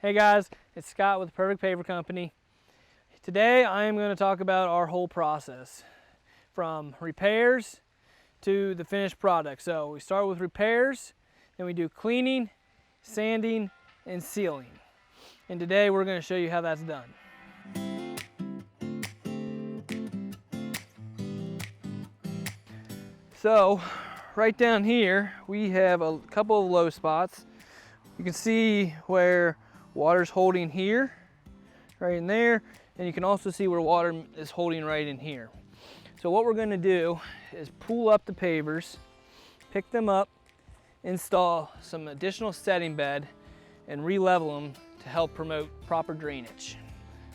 Hey guys, it's Scott with the Perfect Paver Company. Today I am going to talk about our whole process from repairs to the finished product. So we start with repairs, then we do cleaning, sanding, and sealing. And today we're going to show you how that's done. So right down here we have a couple of low spots. You can see where water's holding here, right in there, and you can also see where water is holding right in here. So what we're going to do is pull up the pavers, pick them up, install some additional setting bed, and re-level them to help promote proper drainage.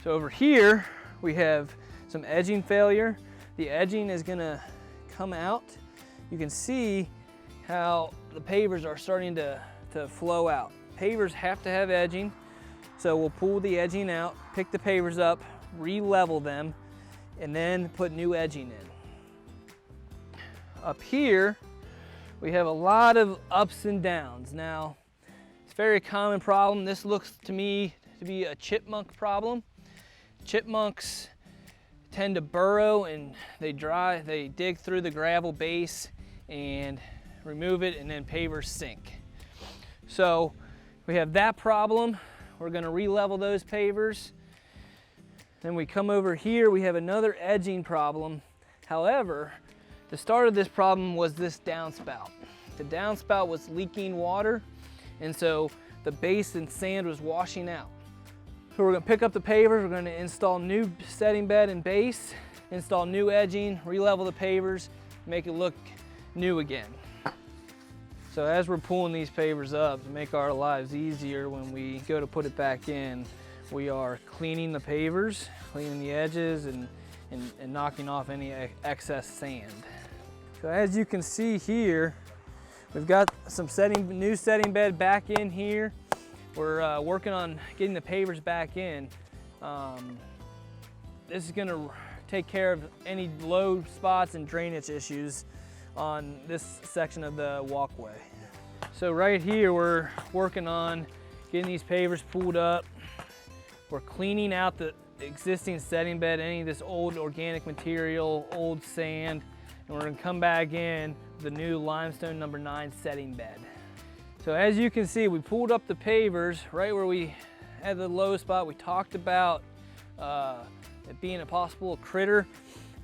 So over here we have some edging failure. The edging is going to come out. You can see how the pavers are starting to flow out. Pavers have to have edging, so we'll pull the edging out, pick the pavers up, re-level them, and then put new edging in. Up here, we have a lot of ups and downs. Now, it's a very common problem. This looks to me to be a chipmunk problem. Chipmunks tend to burrow and they dig through the gravel base and remove it, and then pavers sink. So we have that problem. We're going to re-level those pavers. Then we come over here, we have another edging problem. However, the start of this problem was this downspout. The downspout was leaking water, and so the base and sand was washing out. So we're going to pick up the pavers, we're going to install new setting bed and base, install new edging, re-level the pavers, make it look new again. So as we're pulling these pavers up to make our lives easier when we go to put it back in, we are cleaning the pavers, cleaning the edges, and knocking off any excess sand. So as you can see here, we've got some new setting bed back in here. We're working on getting the pavers back in. This is going to take care of any low spots and drainage issues on this section of the walkway. So right here we're working on getting these pavers pulled up. We're cleaning out the existing setting bed, any of this old organic material, old sand, and we're going to come back in with the new limestone number 9 setting bed. So as you can see, we pulled up the pavers right where we had the low spot. We talked about it being a possible critter.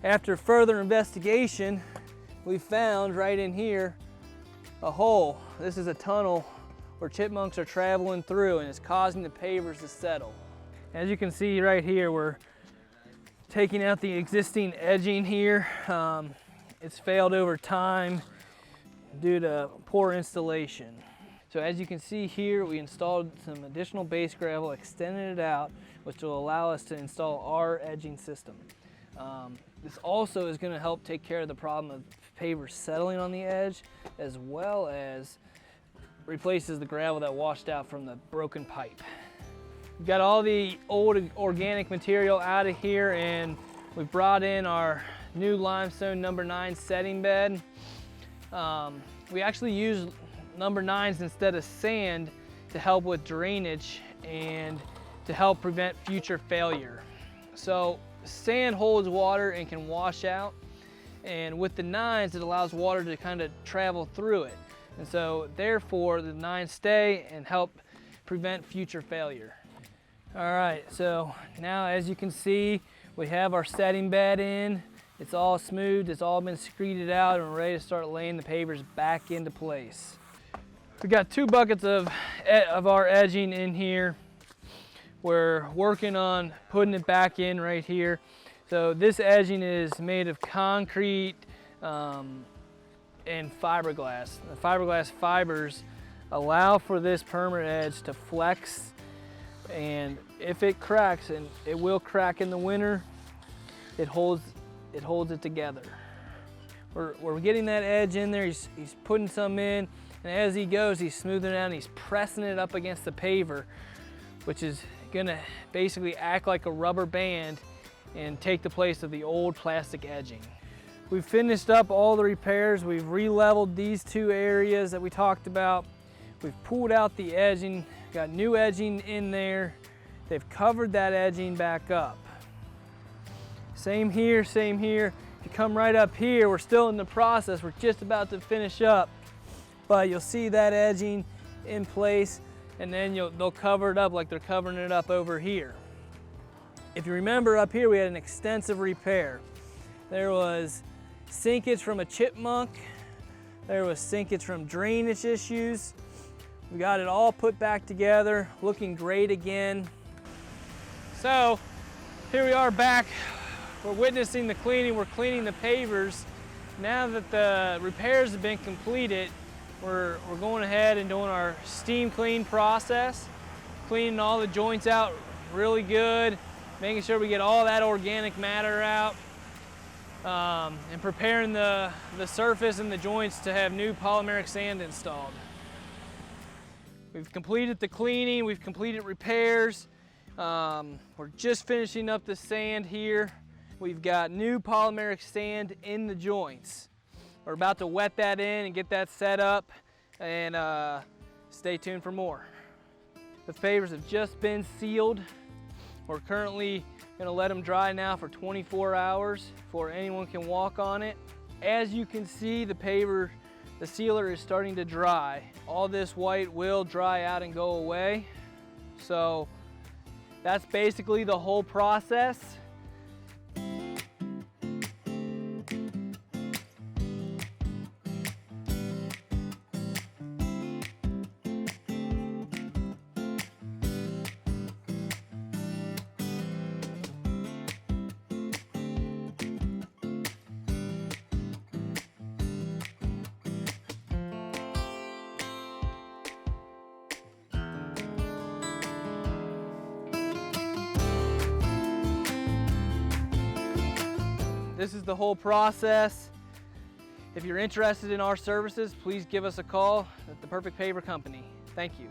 After further investigation, we found right in here a hole. This is a tunnel where chipmunks are traveling through, and it's causing the pavers to settle. As you can see right here, we're taking out the existing edging here. It's failed over time due to poor installation. So as you can see here, we installed some additional base gravel, extended it out, which will allow us to install our edging system. This also is going to help take care of the problem of pavers settling on the edge, as well as replaces the gravel that washed out from the broken pipe. We've got all the old organic material out of here, and we've brought in our new limestone number 9 setting bed. We actually use number 9s instead of sand to help with drainage and to help prevent future failure. So sand holds water and can wash out, and with the 9s it allows water to kind of travel through it, and so therefore the 9s stay and help prevent future failure. All right, so now as you can see, we have our setting bed in. It's all smooth, it's all been secreted out, and we're ready to start laying the pavers back into place. We got 2 buckets of our edging in here. We're working on putting it back in right here. So this edging is made of concrete and fiberglass. The fiberglass fibers allow for this permanent edge to flex, and if it cracks, and it will crack in the winter, it holds it together. We're getting that edge in there. He's putting some in, and as he goes, he's smoothing it out and he's pressing it up against the paver, which is gonna basically act like a rubber band and take the place of the old plastic edging. We've finished up all the repairs. We've re-leveled these 2 areas that we talked about. We've pulled out the edging got new edging in there. They've covered that edging back up. Same here, same here. If you come right up here, we're still in the process. We're just about to finish up, but you'll see that edging in place, and then they'll cover it up like they're covering it up over here. If you remember up here, we had an extensive repair. There was sinkage from a chipmunk. There was sinkage from drainage issues. We got it all put back together, looking great again. So here we are back. We're witnessing the cleaning. We're cleaning the pavers. Now that the repairs have been completed, we're going ahead and doing our steam clean process, cleaning all the joints out really good, making sure we get all that organic matter out, and preparing the surface and the joints to have new polymeric sand installed. We've completed the cleaning, we've completed repairs. We're just finishing up the sand here. We've got new polymeric sand in the joints. We're about to wet that in and get that set up, and stay tuned for more. The pavers have just been sealed. We're currently gonna let them dry now for 24 hours before anyone can walk on it. As you can see, the sealer is starting to dry. All this white will dry out and go away. So that's basically the whole process. This is the whole process. If you're interested in our services, please give us a call at the Perfect Paver Company. Thank you.